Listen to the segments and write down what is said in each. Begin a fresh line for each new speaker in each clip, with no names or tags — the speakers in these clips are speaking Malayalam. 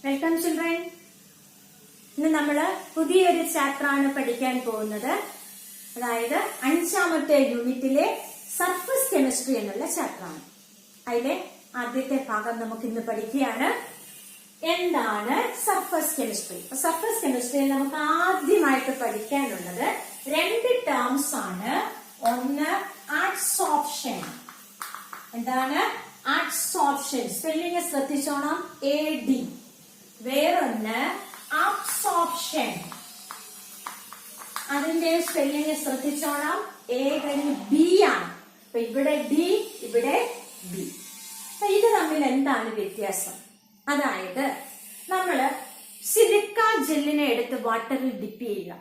Welcome children. ഇന്ന് നമ്മള് പുതിയൊരു ചാപ്റ്ററാണ് പഠിക്കാൻ പോകുന്നത്. അതായത് 5ാമത്തെ യൂണിറ്റിലെ സർഫസ് കെമിസ്ട്രി എന്നുള്ള ചാപ്റ്ററാണ്. അതിലെ ആദ്യത്തെ ഭാഗം നമുക്ക് ഇന്ന് പഠിക്കുകയാണ്. എന്താണ് സർഫസ് കെമിസ്ട്രി? സർഫസ് കെമിസ്ട്രിയിൽ നമുക്ക് ആദ്യമായിട്ട് പഠിക്കാനുള്ളത് 2 ടേംസ് ആണ്. ഒന്ന് അഡ്സോർപ്ഷൻ. എന്താണ് അഡ്സോർപ്ഷൻ? സ്പെല്ലിംഗ് ശ്രദ്ധിച്ചോണം, AD. വേറൊന്ന് അബ്സോർപ്ഷൻ. അതിന്റെ സ്പെല്ലിംഗ് ശ്രദ്ധിച്ചോണം, A കഴിഞ്ഞ് B ആണ്. അപ്പൊ ഇവിടെ D, ഇവിടെ B. അപ്പൊ ഇത് തമ്മിൽ എന്താണ് വ്യത്യാസം? അതായത് നമ്മള് സിലിക്ക ജെല്ലിനെ എടുത്ത് വാട്ടറിൽ ഡിപ്പ് ചെയ്യുക,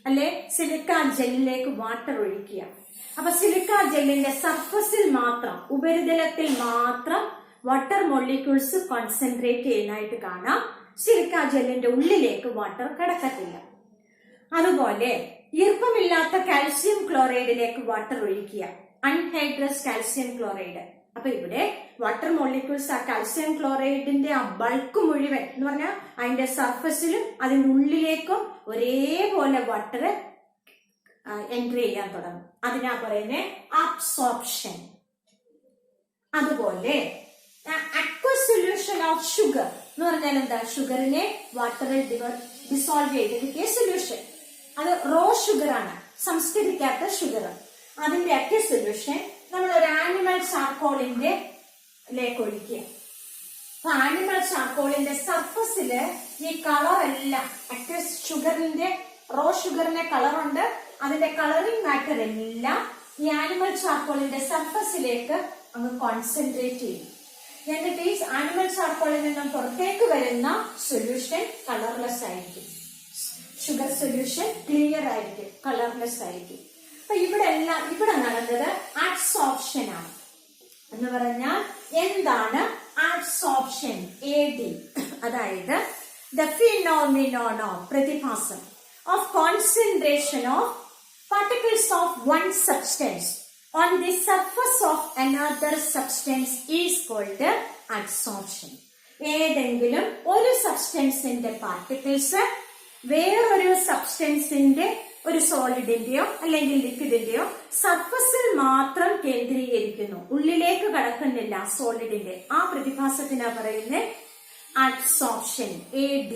അല്ലെ സിലിക്ക ജെല്ലിലേക്ക് വാട്ടർ ഒഴിക്കുക. അപ്പൊ സിലിക്ക ജെല്ലിന്റെ സർഫസിൽ മാത്രം, ഉപരിതലത്തിൽ മാത്രം വാട്ടർ മോളിക്യൂൾസ് കോൺസെൻട്രേറ്റ് ചെയ്യുന്നതായിട്ട് കാണാം. സിലിക്ക ജെല്ലിന്റെ ഉള്ളിലേക്ക് വാട്ടർ കടക്കത്തില്ല. അതുപോലെ ഈർപ്പമില്ലാത്ത കാൽസ്യം ക്ലോറൈഡിലേക്ക് വാട്ടർ ഒഴിക്കുക, അൺഹൈഡ്രസ് കാൽസ്യം ക്ലോറൈഡ്. അപ്പൊ ഇവിടെ വാട്ടർ മോളിക്യൂൾസ് ആ കാൽസ്യം ക്ലോറൈഡിന്റെ ആ ബൾക്ക് മുഴുവൻ എന്ന് പറഞ്ഞാൽ അതിന്റെ സർഫസിലും അതിന്റെ ഉള്ളിലേക്കും ഒരേപോലെ വാട്ടർ എൻട്രി ചെയ്യാൻ തുടങ്ങും. അതിനാ പറയുന്നത് അബ്സോർപ്ഷൻ. അതുപോലെ അക്വസ് സൊല്യൂഷൻ ഓഫ് ഷുഗർ എന്ന് പറഞ്ഞാൽ എന്താ? ഷുഗറിനെ വാട്ടറിൽ ഡിസോൾവ് ചെയ്തിരിക്കുക സൊല്യൂഷൻ. അത് റോ ഷുഗർ ആണ്, സംസ്കരിക്കാത്ത ഷുഗർ. അതിന്റെ ഒക്കെ സൊല്യൂഷൻ നമ്മൾ ഒരു ആനിമൽ ചാർക്കോളിന്റെ ലേക്ക് ഒഴിക്കുക. അപ്പൊ ആനിമൽ ചാർക്കോളിന്റെ സർഫസില് ഈ കളർ എല്ലാം, അക്വസ് ഷുഗറിന്റെ റോ ഷുഗറിന്റെ കളറുണ്ട്, അതിന്റെ കളറിംഗ് മാറ്റർ എല്ലാം ഈ ആനിമൽ ചാർക്കോളിന്റെ സർഫസിലേക്ക് അങ്ങ് കോൺസെൻട്രേറ്റ് ചെയ്യും. എന്നിട്ട് ഈ ആനിമൽ ചാർക്കോളിൽ നിന്നും പുറത്തേക്ക് വരുന്ന സൊല്യൂഷൻ കളർലെസ് ആയിരിക്കും. ഷുഗർ സൊല്യൂഷൻ ക്ലിയർ ആയിരിക്കും, കളർലെസ് ആയിരിക്കും. അപ്പൊ ഇവിടെ നടന്നത് അഡ്സോർപ്ഷൻ ആണ്. എന്ന് പറഞ്ഞാൽ എന്താണ് അഡ്സോർപ്ഷൻ? AD. അതായത് ദ ഫിനോമിനോൺ ഓഫ്, പ്രതിഭാസം of concentration of particles of one substance on the surface of another substance is called adsorption. ഏതെങ്കിലും ഒരു സബ്സ്റ്റൻസിന്റെ പാർട്ടിക്കിൾസ് വേറൊരു സബ്സ്റ്റൻസിന്റെ, ഒരു സോളിഡിന്റെയോ അല്ലെങ്കിൽ ലിക്വിഡിന്റെയോ സർഫസിൽ മാത്രം കേന്ദ്രീകരിക്കുന്നു, ഉള്ളിലേക്ക് കടക്കുന്നില്ല സോളിഡിന്റെ. ആ പ്രതിഭാസത്തിനാ പറയുന്നത് adsorption, AD.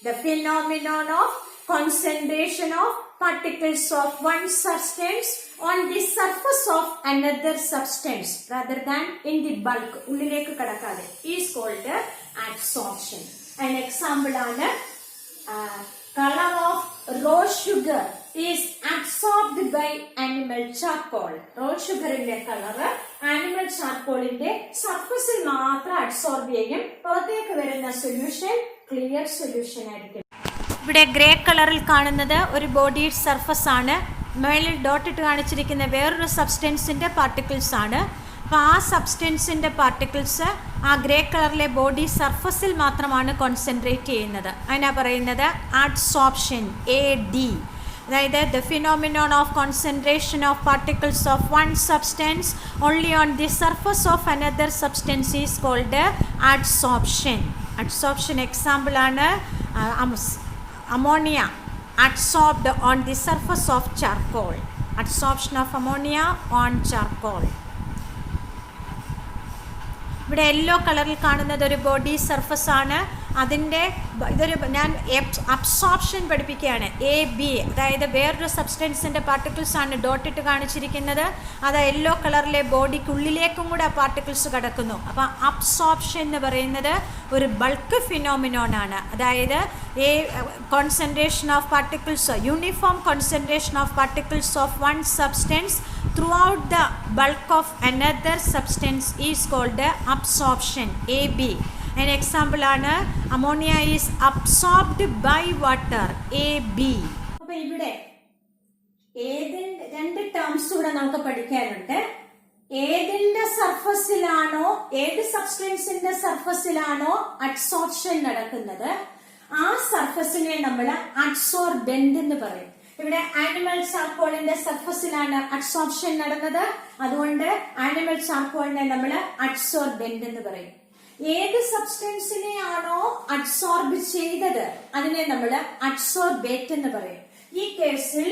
The phenomenon of concentration of particles of one substance on the surface of another substance rather than in the bulk, ഉള്ളിലേക്ക് കടക്കാതെ, is called adsorption. An example ആണ് color of raw sugar is absorbed by animal charcoal. raw sugarന്റെ കളർ ആനിമൽ ചാർക്കോളിന്റെ സർഫസിൽ മാത്രം അബ്സോർബ് ചെയ്യും, പുറത്തേക്ക് വരുന്ന സൊല്യൂഷൻ ക്ലിയർ സൊല്യൂഷൻ ആയിരിക്കും. ഇവിടെ ഗ്രേ കളറിൽ കാണുന്നത് ഒരു ബോഡി സർഫസ് ആണ്. മേളിൽ ഡോട്ട് ഇട്ട് കാണിച്ചിരിക്കുന്ന വേറൊരു സബ്സ്റ്റൻസിന്റെ പാർട്ടിക്കിൾസ് ആണ്. അപ്പോൾ ആ സബ്സ്റ്റൻസിന്റെ പാർട്ടിക്കിൾസ് ആ ഗ്രേ കളറിലെ ബോഡി സർഫസിൽ മാത്രമാണ് കോൺസെൻട്രേറ്റ് ചെയ്യുന്നത്. അതിനാ പറയുന്നത് അഡ്സോർപ്ഷൻ, AD. അതായത് the phenomenon of concentration of particles of one substance only on the surface of another substance is called adsorption. Adsorption example ആണ് ammonia adsorbed on the surface of charcoal. Adsorption of ammonia on charcoal. ഇവിടെ യെല്ലോ കളറിൽ കാണുന്നത് ഒരു ബോഡി സർഫസ് ആണ്. അതിൻ്റെ ഞാൻ അബ്സോർപ്ഷൻ പഠിപ്പിക്കുകയാണ്, AB. അതായത് വേറൊരു സബ്സ്റ്റൻസിൻ്റെ പാർട്ടിക്കിൾസ് ആണ് ഡോട്ടിട്ട് കാണിച്ചിരിക്കുന്നത്. അത് യെല്ലോ കളറിലെ ബോഡിക്കുള്ളിലേക്കും കൂടെ ആ പാർട്ടിക്കിൾസ് കിടക്കുന്നു. അപ്പം അബ്സോർപ്ഷൻ എന്ന് പറയുന്നത് ഒരു ബൾക്ക് ഫിനോമിനോൺ ആണ്. അതായത് concentration of particles, uniform concentration of particles of one substance throughout the bulk of another substance is called absorption, AB. An example ആണ് ammonia is absorbed by water, AB. അപ്പോൾ ഇവിടെ രണ്ട് ടേംസ് കൂടെ നമുക്ക് പഠിക്കാനുണ്ട്. ഏതിന്റെ സർഫസിലാണോ, ഏത് സബ്സ്റ്റൻസിന്റെ സർഫസിലാണോ അഡ്സോർപ്ഷൻ നടക്കുന്നത്, ആ സർഫസിനെ നമ്മൾ അഡ്സോർബെന്റ് എന്ന് പറയും. ഇവിടെ ആനിമൽ ചാർക്കോളിന്റെ സർഫസിലാണ് അഡ്സോർപ്ഷൻ നടന്നത്. അതുകൊണ്ട് ആനിമൽ ചാർക്കോളിനെ നമ്മൾ അഡ്സോർബെന്റ് എന്ന് പറയും. ഏത് സബ്സ്റ്റൻസിനെയാണോ അഡ്സോർബ് ചെയ്തത് അതിനെ നമ്മൾ അഡ്സോർബേറ്റ് എന്ന് പറയും. ഈ കേസിൽ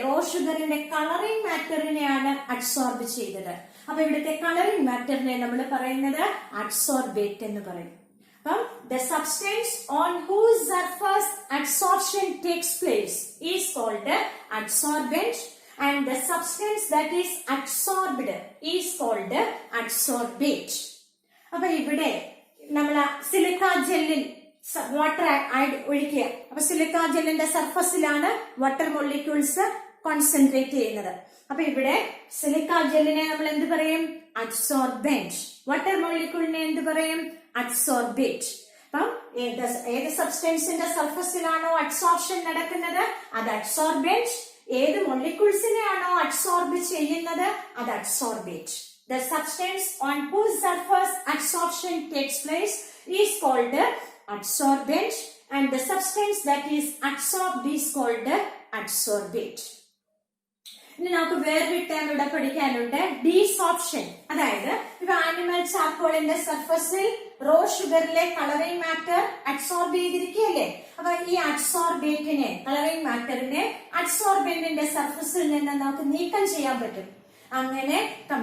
റോ ഷുഗറിന്റെ കളറിംഗ് മാറ്ററിനെയാണ് അഡ്സോർബ് ചെയ്തത്. അപ്പൊ ഇവിടുത്തെ കളറിംഗ് മാറ്ററിനെ നമ്മൾ പറയുന്നത് അഡ്സോർബേറ്റ് എന്ന് പറയും. അപ്പം the substance on whose surface adsorption takes place is called adsorbent, and the substance that is adsorbed is called adsorbate. അപ്പൊ ഇവിടെ നമ്മൾ സിലിക്ക ജെല്ലിൽ വാട്ടർ ഒഴിക്കുക. അപ്പൊ സിലിക്ക ജെല്ലിന്റെ സർഫസിലാണ് വാട്ടർ മോളിക്യൂൾസ് കോൺസെൻട്രേറ്റ് ചെയ്യുന്നത്. അപ്പൊ ഇവിടെ സിലിക്ക ജെല്ലിനെ നമ്മൾ എന്ത് പറയും? അഡ്സോർബെന്റ്. വാട്ടർ മോളിക്യൂളിനെ എന്ത് പറയും? അഡ്സോർബേറ്റ്. അപ്പം ഏത് സബ്സ്റ്റൻസിന്റെ സർഫസിലാണോ അഡ്സോർപ്ഷൻ നടക്കുന്നത് അത് അഡ്സോർബെന്റ്. ഏത് മോളിക്യൂൾസിനെയാണോ അഡ്സോർബ് ചെയ്യുന്നത് അത് adsorbate. The substance on whose surface adsorption takes place is called adsorbent, and the substance that is adsorbed is called adsorbate. ഇനി നമുക്ക് വേറൊരു ടേം ഇവിടെ പഠിക്കാനുണ്ട്, ഡീസോർപ്ഷൻ. അതായത് ഇപ്പൊ ആനിമൽ ചാർക്കോളിന്റെ സർഫസിൽ റോ ഷുഗറിലെ കളറിംഗ് മാറ്റർ അഡ്സോർബ് ചെയ്തിരിക്കുകയല്ലേ. അപ്പൊ ഈ അഡ്സോർബേറ്റിനെ, കളറിംഗ് മാറ്ററിനെ അഡ്സോർബെന്റിന്റെ സർഫസിൽ നിന്ന് നമുക്ക് നീക്കം ചെയ്യാൻ പറ്റും. അങ്ങനെ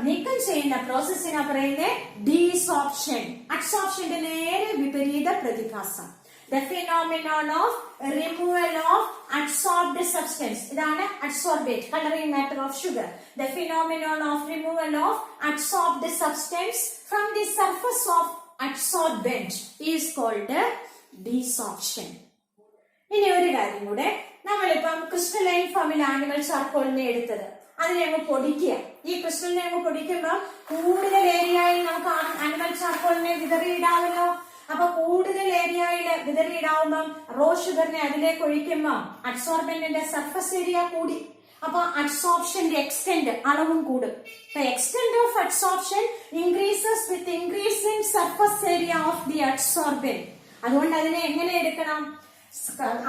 നീക്കം ചെയ്യുന്ന പ്രോസസ്സിനെ പറയുന്നത് ഡീസോർപ്ഷൻ. അഡ്സോർപ്ഷന്റെ നേരെ വിപരീത പ്രതിഭാസം. The phenomenon of removal of adsorbed substance. ഇതാണ് adsorbate, coloring matter of sugar. The phenomenon of removal of adsorbed substance from the surface of adsorbent is called desorption. ഇനി ഒരു കാര്യം കൂടെ, നമ്മളിപ്പം ക്രിസ്റ്റലൈൻ ഫോമിൽ ആനിമൽ ചാർക്കോളിനെ എടുത്തത് അതിനെ അങ്ങ് പൊടിക്കുക. ഈ ക്രിസ്റ്റലിനെ അങ്ങ് പൊടിക്കുമ്പോൾ കൂടുതൽ ഏരിയയിൽ നമുക്ക് ആനിമൽ ചാർക്കോളിനെ വിതറിയിടാമല്ലോ. അപ്പൊ കൂടുതൽ ഏരിയയിൽ വിതറിയിടാവുമ്പം റോ ഷുഗറിനെ അതിലേക്ക് ഒഴിക്കുമ്പോൾ അഡ്സോർബന്റിന്റെ സർഫസ് ഏരിയ കൂടി. അപ്പൊ അഡ്സോർപ്ഷന്റെ എക്സ്റ്റെന്റ് അളവും കൂടും. Extent of adsorption increases with increase in surface area of the adsorbent. അതുകൊണ്ട് അതിനെ എങ്ങനെ എടുക്കണം?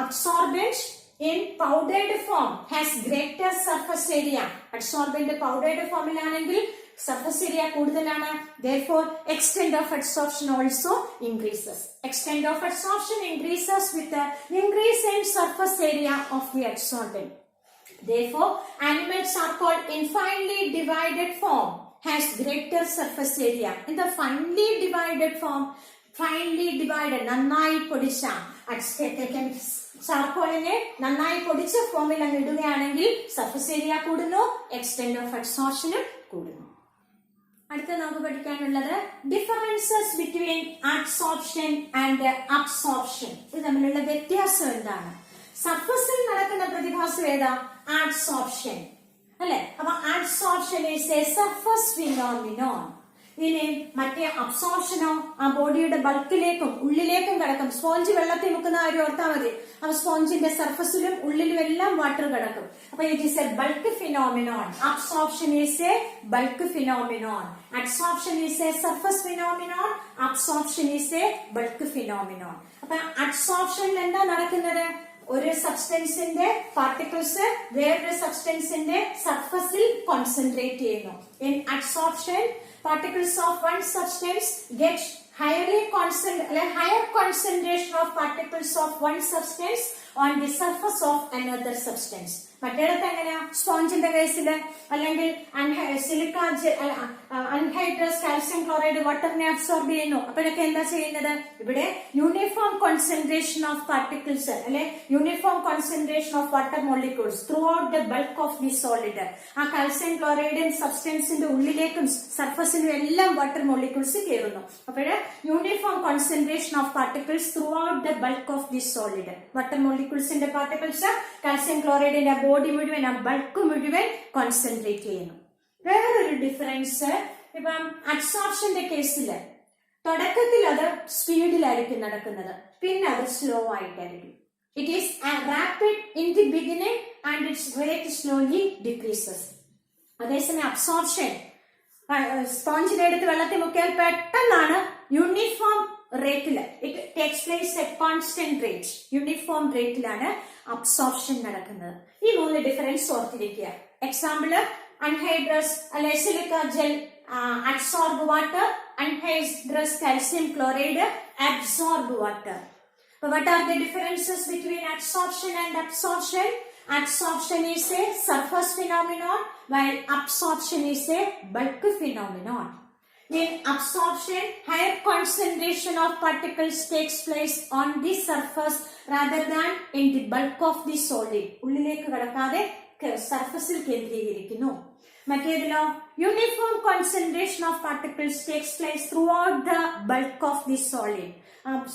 Adsorbent in powdered form has greater surface area. Adsorbent powdered formiലാണെങ്കിൽ surface area കൂടുതലാണ്. Therefore extent of adsorption also increases. Extent of adsorption increases with the increase in surface area of the adsorbent. Therefore animal charcoal in finely divided form has greater surface area. In the finely divided form, finely divided, നന്നായി പൊടിച്ച ചാർക്കോളിനെ നന്നായി പൊടിച്ച ഫോമിൽ അങ്ങ് ഇടുകയാണെങ്കിൽ സർഫസ് ഏരിയ കൂടുന്നു, എക്സ്റ്റെന്റ് ഓഫ് അഡ്സോർപ്ഷനും കൂടുന്നു. അടുത്ത നമുക്ക് പഠിക്കാനുള്ളത് differences between adsorption and absorption. ഇത് തമ്മിലുള്ള വ്യത്യാസം എന്താണ്? സർഫസിൽ നടക്കുന്ന പ്രതിഭാസം ഏതാ? അഡ്സോർപ്ഷൻ അല്ലെ. അപ്പൊ adsorption is A surface phenomenon. ഇനി മറ്റേ അബ്സോർപ്ഷനോ ആ ബോഡിയുടെ ബൾക്കിലേക്കും ഉള്ളിലേക്കും കിടക്കും. സ്പോഞ്ച് വെള്ളത്തിൽ മുക്കുന്ന കാര്യം ഓർത്താൽ മതി. അപ്പൊ സ്പോഞ്ചിന്റെ സർഫസിലും ഉള്ളിലും എല്ലാം വാട്ടർ കിടക്കും. അപ്പൊ it is A bulk phenomenon. Absorption is A bulk phenomenon. Adsorption is A surface phenomenon. Absorption is A bulk phenomenon. അപ്പൊ അഡ്സോർപ്ഷനിൽ എന്താ നടക്കുന്നത്? ഒരു സബ്സ്റ്റൻസിന്റെ പാർട്ടിക്കിൾസ് വേറൊരു സബ്സ്റ്റൻസിന്റെ സർഫസിൽ കോൺസെൻട്രേറ്റ് ചെയ്യുന്നു. In adsorption particles of one substance get higher concentration of particles of one substance on the surface of another substance. മറ്റേടത്ത് എങ്ങനെയാ? സ്പോഞ്ചിന്റെ കേസിൽ അല്ലെങ്കിൽ അൺഹൈഡ്രസ് കാൽസ്യം ക്ലോറൈഡ് വാട്ടറിനെ അബ്സോർബ് ചെയ്യുന്നു. അപ്പോഴൊക്കെ എന്താ ചെയ്യുന്നത്? ഇവിടെ യൂണിഫോം കോൺസെൻട്രേഷൻ ഓഫ് പാർട്ടിക്കിൾസ് അല്ലെ uniform concentration of water molecules throughout the bulk of the solid. ആ കാൽസ്യം ക്ലോറൈഡ് സബ്സ്റ്റൻസിന്റെ ഉള്ളിലേക്കും സർഫസിലും എല്ലാം വാട്ടർ മോളിക്യൂൾസ് കയറുന്നു. അപ്പോഴ് uniform concentration of particles throughout the bulk of the solid. വാട്ടർ മോളിക്യൂൾസിന്റെ പാർട്ടിക്കിൾസ് കാൽസ്യം ക്ലോറൈഡിന്റെ ബോഡി മുഴുവൻ ആ ബൾക്ക് മുഴുവൻ കോൺസെൻട്രേറ്റ് ചെയ്യുന്നു. വേറൊരു ഡിഫറൻസ്, ഇപ്പം അഡ്സോർപ്ഷന്റെ കേസില് തുടക്കത്തിൽ അത് സ്പീഡിലായിരിക്കും നടക്കുന്നത്, പിന്നെ അത് സ്ലോ ആയിട്ടായിരിക്കും. It is rapid in the beginning and its rate slowly decreases. അതേസമയം അബ്സോർപ്ഷൻ സ്പോഞ്ചിനെ എടുത്ത് വെള്ളത്തിൽ മുക്കിയാൽ പെട്ടെന്നാണ് യൂണിഫോം റേറ്റില്, it takes place at constant rate, uniform റേറ്റിലാണ് അബ്സോർപ്ഷൻ നടക്കുന്നത്. ഈ മൂന്ന് ഡിഫറൻസ് ഓർത്തിരിക്കുക. എക്സാമ്പിള് അൺഹൈഡ്രസ് അല്ലെ silica gel adsorb water anhydrous calcium chloride absorb water. What are the differences between adsorption and absorption? Adsorption is a surface phenomenon while absorption is a bulk phenomenon. In absorption, higher concentration of particles takes place on the surface rather than in the bulk of the solid. ഉള്ളിലേക്ക് കടക്കാതെ സർഫസിൽ കേന്ദ്രീകരിക്കുന്നു. മറ്റേതിലോ uniform concentration of particles takes place throughout the bulk of the solid.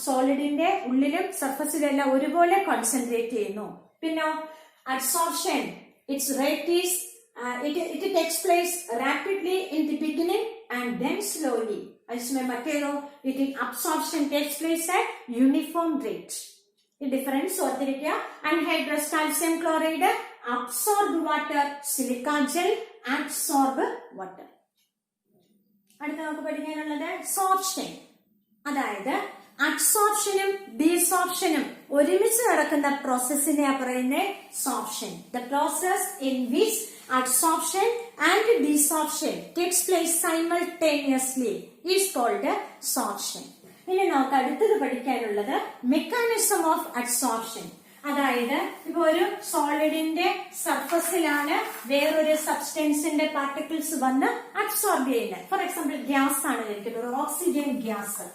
സോളിഡിന്റെ ഉള്ളിലും സർഫസിലും എല്ലാം ഒരുപോലെ കോൺസെൻട്രേറ്റ് ചെയ്യുന്നു. പിന്നെ adsorption its rate is it takes place rapidly in the beginning and then slowly. അതേസമയം മറ്റേതോ absorption takes place at uniform rate. ഈ ഡിഫറൻസ് ഓർത്തിരിക്കുക. anhydrous calcium chloride absorb water, silica gel absorb water. അടുത്ത നമുക്ക് പഠിക്കാനുള്ളത് സോർപ്ഷൻ. അതായത് അഡ്സോർപ്ഷനും ഡീസോർപ്ഷനും ഒരുമിച്ച് നടക്കുന്ന പ്രോസസ്സിനെ പറയുന്നത് sorption. The process in which adsorption and desorption takes place simultaneously is called sorption. ഇനി നമുക്ക് അടുത്തത് പഠിക്കാനുള്ളത് മെക്കാനിസം ഓഫ് അഡ്സോർപ്ഷൻ. അതായത് ഇപ്പൊ ഒരു സോളിഡിന്റെ സർഫസിലാണ് വേറൊരു സബ്സ്റ്റൻസിന്റെ പാർട്ടിക്കിൾസ് വന്ന് അബ്സോർബ് ചെയ്യുന്നത്. ഫോർ എക്സാമ്പിൾ ഗ്യാസ് ആണ് ഇരിക്കുന്നത്, ഒരു ഓക്സിജൻ ഗ്യാസ്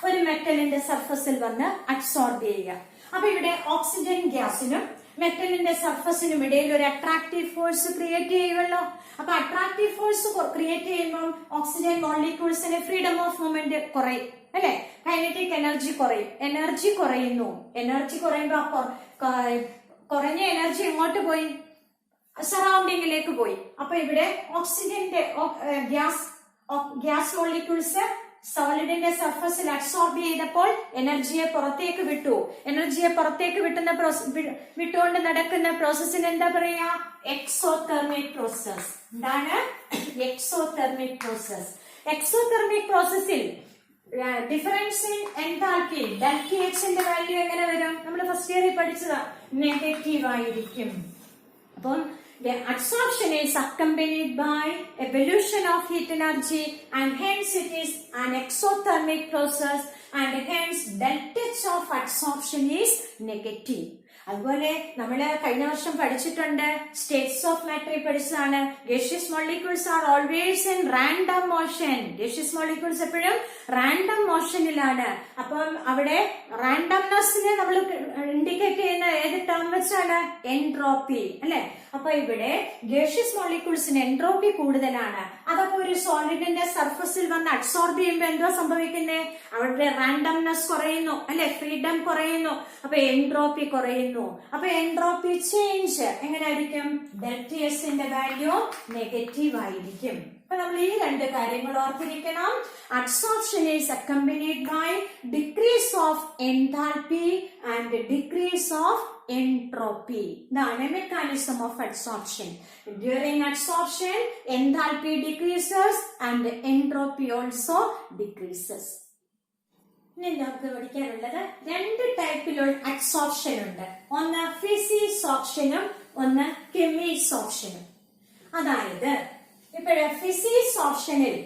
ഒരു മെറ്റലിന്റെ സർഫസിൽ വന്ന് അബ്സോർബ് ചെയ്യുക. അപ്പൊ ഇവിടെ ഓക്സിജൻ ഗ്യാസിനും മെറ്റലിന്റെ സർഫസിനും ഇടയിൽ ഒരു അട്രാക്റ്റീവ് ഫോഴ്സ് ക്രിയേറ്റ് ചെയ്യുമല്ലോ. അപ്പൊ അട്രാക്റ്റീവ് ഫോഴ്സ് ക്രിയേറ്റ് ചെയ്യുമ്പോൾ ഓക്സിജൻ മോളിക്യൂൾസിന് ഫ്രീഡം ഓഫ് മൂവ്മെന്റ് കുറയും, അല്ലെ? കൈനറ്റിക് എനർജി കുറയും. എനർജി കുറയുന്നു. എനർജി കുറയുമ്പോ കുറഞ്ഞ എനർജി എങ്ങോട്ട് പോയി? സറൗണ്ടിങ്ങിലേക്ക് പോയി. അപ്പൊ ഇവിടെ ഓക്സിജന്റെ ഗ്യാസ് മോളിക്യൂൾസ് സോളിഡിന്റെ സർഫസിൽ അബ്സോർബ് ചെയ്തപ്പോൾ എനർജിയെ പുറത്തേക്ക് വിട്ടു. എനർജിയെ പുറത്തേക്ക് വിട്ടുകൊണ്ട് നടക്കുന്ന പ്രോസസ്സിന് എന്താ പറയാ? Exothermic process. എന്താണ് എക്സോതെർമിക് പ്രോസസ്? എക്സോതെർമിക് പ്രോസസ്സിൽ ഡിഫറൻസ് ഇൻ എൻതാൽപ്പി ഡെൽറ്റ എക്സിന്റെ വാല്യൂ എങ്ങനെ വരും? നമ്മൾ ഫസ്റ്റ് ഇയറിൽ പഠിച്ചതാ, നെഗറ്റീവ് ആയിരിക്കും. അപ്പം the adsorption is accompanied by evolution of heat energy and hence it is an exothermic process and hence delta H of adsorption is negative. അതുപോലെ നമ്മള് കഴിഞ്ഞ വർഷം പഠിച്ചിട്ടുണ്ട്, സ്റ്റേറ്റ്സ് ഓഫ് മാറ്ററിൽ പഠിച്ചതാണ്. Gaseous molecules are always in random motion. Gaseous molecules എപ്പോഴും റാൻഡം മോഷനിലാണ്. അപ്പം അവിടെ റാൻഡംനെസ്സിനെ നമ്മൾ ഇൻഡിക്കേറ്റ് ചെയ്യുന്ന ഏത് ടേം വെച്ചാണ്? എൻട്രോപ്പി, അല്ലെ? അപ്പൊ ഇവിടെ ഗേഷ്യസ് മോളിക്യൂൾസിന് എൻട്രോപ്പി കൂടുതലാണ്. അതൊക്കെ ഒരു സോളിഡിന്റെ സർഫസിൽ വന്ന് അബ്സോർബ് ചെയ്യുമ്പോൾ എന്തോ സംഭവിക്കുന്നേ? അവിടെ റാൻഡംനെസ് കുറയുന്നു, അല്ലെ? ഫ്രീഡം കുറയുന്നു. അപ്പൊ എൻട്രോപ്പി കുറയുന്നു. അപ്പൊ എൻട്രോപ്പി ചേഞ്ച് എങ്ങനെയായിരിക്കും? ഡെൽറ്റ എസിന്റെ വാല്യൂ നെഗറ്റീവ് ആയിരിക്കും. അപ്പൊ നമ്മൾ ഈ രണ്ട് കാര്യങ്ങൾ ഓർത്തിരിക്കണം. Adsorption is accompanied by decrease of enthalpy and decrease of entropy. ഇതാണ് mechanism of adsorption. During adsorption enthalpy decreases and entropy also decreases. ഇനി നമുക്ക് പഠിക്കാനുള്ളത് രണ്ട് ടൈപ്പിലുള്ള അഡ്സോർപ്ഷൻ ഉണ്ട്. ഒന്ന് ഫിസിസോർപ്ഷനും ഒന്ന് കെമിസോർപ്ഷനും. അതായത് ഇപ്പോഴേ ഫിസിസോർപ്ഷനിൽ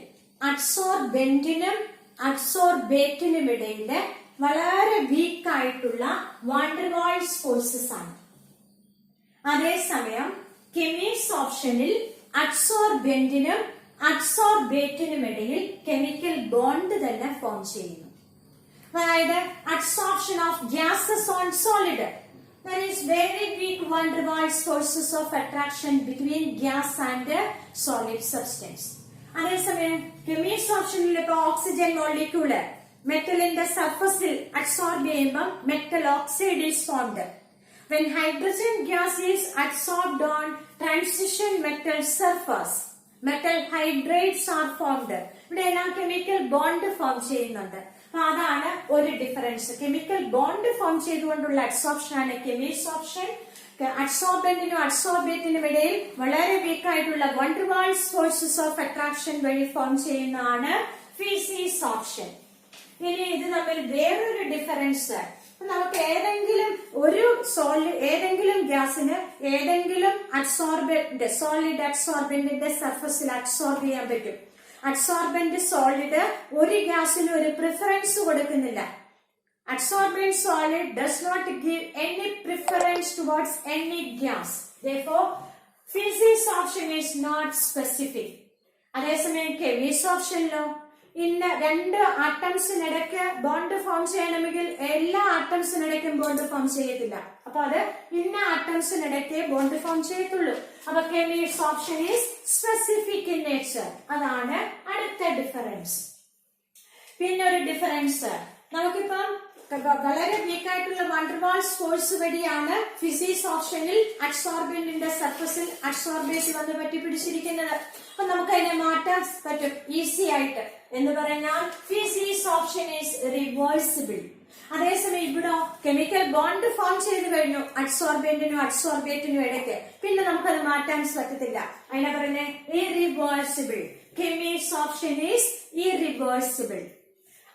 അഡ്സോർബെന്റിനും അഡ്സോർബേറ്റിനും ഇടയില് വളരെ വീക്ക് ആയിട്ടുള്ള വാൻഡർവാൾസ് ഫോഴ്സസ് ആണ്. അതേസമയം കെമിസോർപ്ഷനിൽ അഡ്സോർബെന്റിനും അഡ്സോർബേറ്റിനും ഇടയിൽ കെമിക്കൽ ബോണ്ട് തന്നെ ഫോം ചെയ്യുന്നു. അതായത് adsorption of gases on solid, there is very weak van der Waals forces of attraction between gas and solid substance. അതേസമയം കെമിസോർപ്ഷനിൽ ഇപ്പൊ ഓക്സിജൻ മോളിക്യൂള് മെറ്റലിന്റെ സർഫസിൽ അഡ്സോർബ് ചെയ്യുമ്പോൾ metal oxide is formed. When hydrogen gas is adsorbed on transition metal surface, metal hydrates are formed. ഇവിടെ എല്ലാം കെമിക്കൽ ബോണ്ട് ഫോം ചെയ്യുന്നുണ്ട്. അപ്പൊ അതാണ് ഒരു ഡിഫറൻസ്. കെമിക്കൽ ബോണ്ട് ഫോം ചെയ്തുകൊണ്ടുള്ള അഡ്സോർപ്ഷൻ ആണ് കെമിസോർപ്ഷൻ. അഡ്സോർബന്റിനും അഡ്സോർബേറ്റിനും ഇടയിൽ വളരെ വീക്ക് ആയിട്ടുള്ള van der Waals forces of attraction വഴി ഫോം ചെയ്യുന്നതാണ് ഫിസിസോർപ്ഷൻ. ഇനി ഇത് തമ്മിൽ വേറൊരു ഡിഫറൻസ്, നമുക്ക് ഏതെങ്കിലും ഗ്യാസിന് ഏതെങ്കിലും അഡ്സോർബന്റ് സോളിഡ് അഡ്സോർബന്റിന്റെ സർഫസിൽ അഡ്സോർബ് ചെയ്യാൻ പറ്റും. അഡ്സോർബന്റ് സോളിഡ് ഒരു ഗ്യാസിന് ഒരു പ്രിഫറൻസ് കൊടുക്കുന്നില്ല. Adsorbent solid does not give any preference towards any gas. Therefore, physisorption is not specific. അതേസമയം chemisorptionലോ ഇന്ന രണ്ട് ആറ്റംസിനിടയ്ക്ക് ബോണ്ട് ഫോം ചെയ്യണമെങ്കിൽ എല്ലാ ആറ്റംസിനിടയ്ക്കും ബോണ്ട് ഫോം ചെയ്യത്തില്ല. അപ്പൊ അത് ഇന്ന ആറ്റംസിനിടയ്ക്ക് ബോണ്ട് ഫോം ചെയ്യത്തുള്ളൂ. അപ്പൊ chemisorption is specific in nature. അതാണ് അടുത്ത ഡിഫറൻസ്. പിന്നെ ഒരു ഡിഫറൻസ് നമുക്കിപ്പം വളരെ വീക്ക് ആയിട്ടുള്ള വാണ്ടർവാൾസ് ഫോഴ്സ് വഴിയാണ് ഫിസിസോർപ്ഷനിൽ അഡ്സോർബന്റിന്റെ സർഫസിൽ അഡ്സോർബേറ്റ് വന്ന് പറ്റി പിടിച്ചിരിക്കുന്നത്. അപ്പൊ നമുക്ക് അതിനെ മാറ്റാൻ പറ്റും ഈസി ആയിട്ട്. എന്ന് പറഞ്ഞാൽ ഫിസിസോർപ്ഷൻ ഈസ് റിവേഴ്സിബിൾ. അതേസമയം ഇവിടെ കെമിക്കൽ ബോണ്ട് ഫോം ചെയ്ത് കഴിഞ്ഞു അഡ്സോർബന്റിനും അഡ്സോർബേറ്റിനും ഇടയ്ക്ക്. പിന്നെ നമുക്കത് മാറ്റാൻ പറ്റത്തില്ല. അതിനെ പറയുന്നത് ഇറിവേഴ്സിബിൾ. കെമിസോർപ്ഷൻ is irreversible.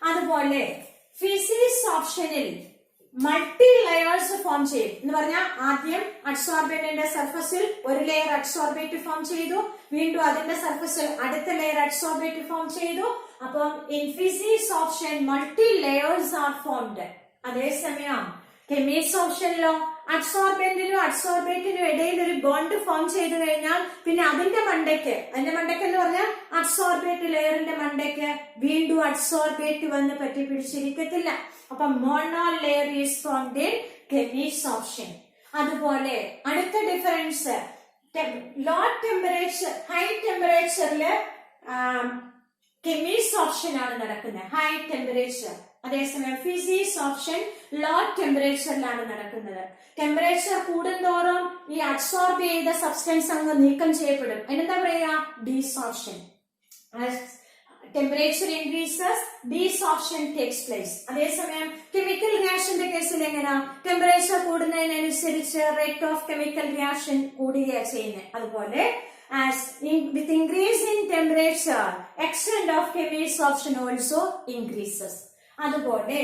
അതുപോലെ ഫിസിസോർപ്ഷനിൽ മൾട്ടി ലെയേഴ്സ് ഫോം ചെയ്യും. എന്ന് പറഞ്ഞാൽ ആദ്യം അഡ്സോർബന്റിന്റെ സർഫസിൽ ഒരു ലെയർ അഡ്സോർബേറ്റ് ഫോം ചെയ്തു, വീണ്ടും അതിന്റെ സർഫസിൽ അടുത്ത ലെയർ അഡ്സോർബേറ്റ് ഫോം ചെയ്തു. അപ്പം in physisorption multi layers are formed. അതേസമയം കെമിസോർപ്ഷനിലോ അഡ്സോർബന്റിനും അഡ്സോർബേറ്റിനും ഇടയിൽ ഒരു ബോണ്ട് ഫോം ചെയ്തു കഴിഞ്ഞാൽ പിന്നെ അതിന്റെ മണ്ടയ്ക്ക് എന്ന് പറഞ്ഞാൽ അഡ്സോർബേറ്റ് ലെയറിന്റെ മണ്ടയ്ക്ക് വീണ്ടും അഡ്സോർബേറ്റ് വന്ന് പറ്റി പിടിച്ചിരിക്കത്തില്ല. അപ്പൊ mono layer is formed in chemisorption. അതുപോലെ അടുത്ത ഡിഫറൻസ് ലോ ടെമ്പറേച്ചർ ഹൈ ടെമ്പറേച്ചറില് കെമിസോർപ്ഷൻ ആണ് നടക്കുന്നത്, ഹൈ ടെമ്പറേച്ചർ. അതേസമയം ഫിസിസോർപ്ഷൻ ലോ ടെമ്പറേച്ചറിലാണ് നടക്കുന്നത്. ടെമ്പറേച്ചർ കൂടുന്തോറും ഈ അഡ്സോർബ് ചെയ്ത സബ്സ്റ്റൻസ് അങ്ങ് നീക്കം ചെയ്യപ്പെടും. എന്താ പറയാ? Desorption. Temperature increases, desorption takes place. അതേസമയം കെമിക്കൽ റിയാക്ഷന്റെ കേസിൽ എങ്ങനെയാ? ടെമ്പറേച്ചർ കൂടുന്നതിനനുസരിച്ച് റേറ്റ് ഓഫ് കെമിക്കൽ റിയാക്ഷൻ കൂടുകയാണ് ചെയ്യുന്നത്. അതുപോലെ with increase in temperature, extent of chemisorption also increases. അതുപോലെ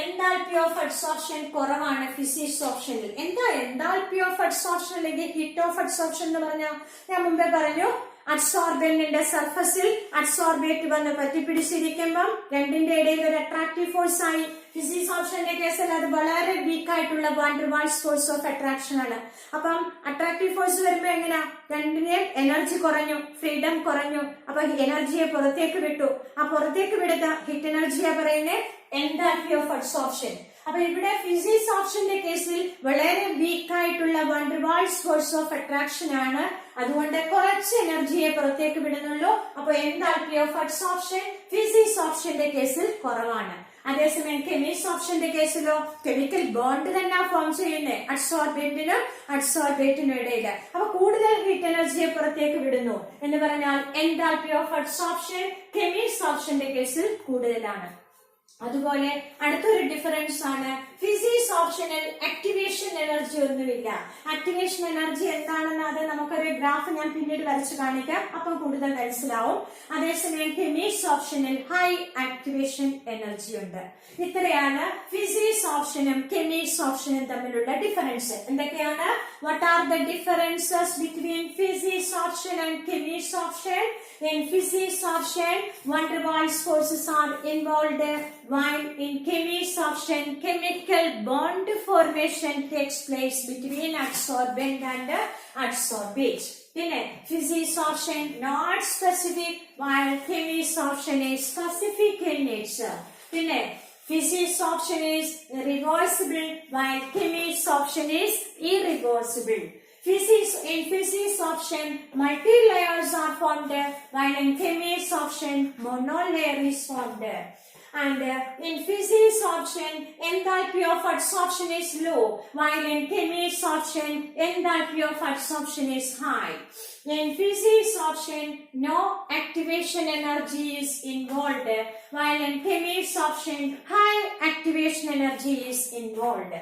എൻതാൽപ്പി ഓഫ് അഡ്സോർപ്ഷൻ കുറവാണ് ഫിസിസോർപ്ഷനിൽ. എന്താ എൻതാൽപ്പി ഓഫ് അഡ്സോർപ്ഷൻ അല്ലെങ്കിൽ ഹീറ്റ് ഓഫ് അഡ്സോർപ്ഷൻ എന്ന് പറഞ്ഞാൽ ഞാൻ മുമ്പേ പറഞ്ഞു അഡ്സോർബന്റിന്റെ സർഫസിൽ അഡ്സോർബേറ്റ് വന്ന് പറ്റിപ്പിടിച്ചിരിക്കുമ്പം രണ്ടിന്റെ ഇടയിൽ ഒരു അട്രാക്റ്റീവ് ഫോഴ്സ് ആയി. ഫിസിസോർപ്ഷന്റെ കേസിൽ അത് വളരെ വീക്ക് ആയിട്ടുള്ള വാണ്ടർവാൾസ് ഫോഴ്സ് ഓഫ് അട്രാക്ഷൻ ആണ്. അപ്പം അട്രാക്റ്റീവ് ഫോഴ്സ് വരുമ്പോ എങ്ങനെയാ? രണ്ടിനെ എനർജി കുറഞ്ഞു, ഫ്രീഡം കുറഞ്ഞു. അപ്പൊ എനർജിയെ പുറത്തേക്ക് വിട്ടു. ആ പുറത്തേക്ക് വിടുന്ന ഹിറ്റ് എനർജിയാ പറയുന്നത് എൻതാൽപ്പി ഓഫ് അഡ്സോർപ്ഷൻ. അപ്പൊ ഇവിടെ ഫിസിസോർപ്ഷന്റെ കേസിൽ വളരെ വീക്ക് ആയിട്ടുള്ള വാണ്ടർവാൾസ് ഫോഴ്സ് ഓഫ് അട്രാക്ഷൻ ആണ്. അതുകൊണ്ട് കുറച്ച് എനർജിയെ പുറത്തേക്ക് വിടുന്നുള്ളൂ. അപ്പൊ എൻതാൽപ്പി ഓഫ് അഡ്സോർപ്ഷൻ ഫിസിസോർപ്ഷന്റെ കേസിൽ കുറവാണ്. അതേസമയം കെമിസോർപ്ഷന്റെ കേസിലോ കെമിക്കൽ ബോണ്ട് തന്നെ ഫോം ചെയ്യുന്നത് അഡ്സോർബന്റിനും അഡ്സോർബേറ്റിനും ഇടയിൽ. അപ്പൊ കൂടുതൽ ഹീറ്റ് എനർജിയെ പുറത്തേക്ക് വിടുന്നു എന്ന് പറഞ്ഞാൽ എൻതാൽപ്പി ഓഫ് അഡ്സോർപ്ഷൻ കെമിസോർപ്ഷന്റെ കേസിൽ കൂടുതലാണ്. അതുപോലെ അടുത്തൊരു ഡിഫറൻസ് ആണ് ഫിസിസോർപ്ഷനിൽ ആക്ടിവേഷൻ എനർജി ഒന്നുമില്ല. ആക്ടിവേഷൻ എനർജി എന്താണെന്ന് അത് നമുക്കൊരു ഗ്രാഫ് ഞാൻ പിന്നീട് വരച്ചു കാണിക്കാം, അപ്പം കൂടുതൽ മനസ്സിലാവും. അതേസമയം കെമിസോർപ്ഷനിൽ ഹൈ ആക്ടിവേഷൻ എനർജി ഉണ്ട്. ഇത്രയാണ് ഫിസിസോർപ്ഷനും കെമിസോർപ്ഷനും തമ്മിലുള്ള ഡിഫറൻസ്. എന്തൊക്കെയാണ്? What are the differences between physisorption and chemisorption? In physisorption, van der Waals forces are involved, while in chemisorption, chemical bond formation takes place between adsorbent and adsorbate. In physisorption, not specific, while chemisorption is specific in nature. In physisorption is reversible, while chemisorption is irreversible. In physisorption, multi-layers are formed, while in chemisorption, monolayer is formed. And in physisorption, enthalpy of adsorption is low, while in chemisorption, enthalpy of adsorption is high. In physisorption, no activation energy is involved, while in chemisorption, high activation energy is involved.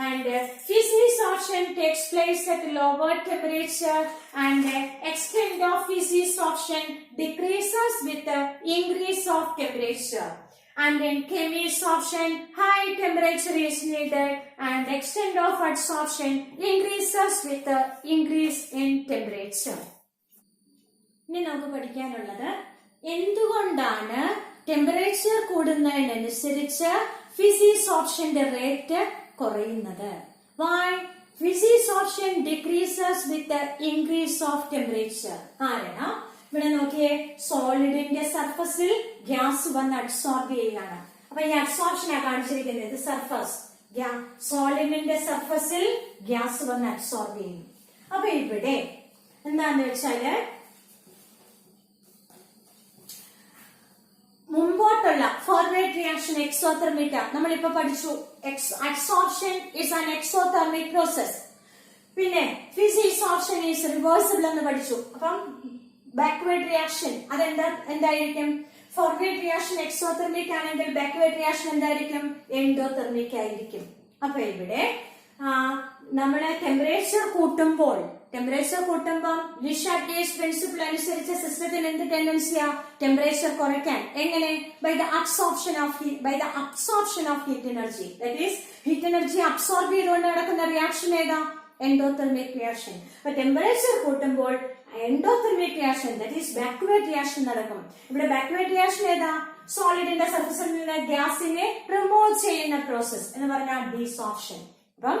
And physisorption takes place at lower temperature, and extent of physisorption decreases with the increase of temperature. And in chemisorption, high temperature is needed, and extent of adsorption increases with the increase in temperature. ഇനി നമുക്ക് പഠിക്കാനുള്ളത് എന്തുകൊണ്ടാണ് ടെമ്പറേച്ചർ കൂടുന്നതിനനുസരിച്ച് ഫിസിസോർപ്ഷന്റെ റേറ്റ് കുറയുന്നത്? Why ഫിസിസോർപ്ഷൻ decreases with the increase of temperature? കാരണം ഇവിടെ നോക്കിയേ, സോളിഡിന്റെ സർഫസിൽ ഗ്യാസ് വന്ന് അഡ്സോർബ് ചെയ്യുകയാണ്. അപ്പൊ ഈ അഡ്സോർപ്ഷനാണ് കാണിച്ചിരിക്കുന്നത്. ഇത് സർഫസ്, സോളിഡിന്റെ സർഫസിൽ ഗ്യാസ് വന്ന് അഡ്സോർബ് ചെയ്യും. അപ്പൊ ഇവിടെ എന്താന്ന് വെച്ചാല് മുമ്പോട്ടുള്ള ഫോർവേഡ് റിയാക്ഷൻ എക്സോതെർമിക് നമ്മളിപ്പോ പഠിച്ചു. Adsorption is an exothermic process. പിന്നെ ഫിസിസോർപ്ഷൻ ഈസ് റിവേഴ്സിബിൾ എന്ന് പഠിച്ചു. അപ്പം ബാക്ക്വേർഡ് റിയാക്ഷൻ എന്തായിരിക്കും? ഫോർവേഡ് റിയാക്ഷൻ എക്സോതെർമിക് ആണെങ്കിൽ ബാക്ക്വേർഡ് റിയാക്ഷൻ എന്തായിരിക്കും? എൻഡോതെർമിക് ആയിരിക്കും. അപ്പൊ ഇവിടെ നമ്മള് ടെമ്പറേച്ചർ കൂട്ടുമ്പോൾ ലിഷാർഡ് ഗേജ് പ്രിൻസിപ്പിൾ അനുസരിച്ച് സിസ്റ്റത്തിന് എന്ത് ടെൻഡൻസിയാ? ടെമ്പറേച്ചർ കുറയ്ക്കാൻ. എങ്ങനെ? By the absorption of heat energy. That is heat energy absorb ചെയ്തുകൊണ്ട് നടക്കുന്ന റിയാക്ഷൻ ഏതാ? Endothermic reaction. അപ്പൊ ടെമ്പറേച്ചർ കൂട്ടുമ്പോൾ endothermic reaction, that is backward reaction നടക്കും. ഇവിടെ ബാക്ക്വേർഡ് റിയാക്ഷൻ ഏതാ? സോളിഡിന്റെ സർഫസിൽ നിന്ന് ഗ്യാസിനെ റിമൂവ് ചെയ്യുന്ന പ്രോസസ് എന്ന് പറഞ്ഞാൽ ഡീസോർപ്ഷൻ. അപ്പം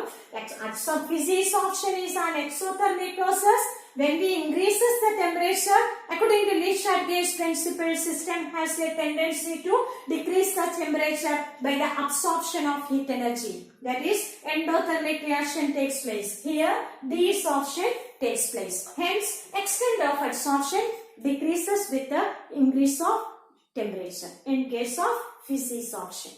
ഫിസിസോർപ്ഷൻ is an exothermic process. When we increases the temperature, according to Lee-Shard gauge principle, system has a tendency to decrease the temperature by the absorption of heat energy. That is, endothermic reaction takes place. Here, desorption takes place. Hence, extent of adsorption decreases with the increase of temperature in case of ഫിസിസോർപ്ഷൻ.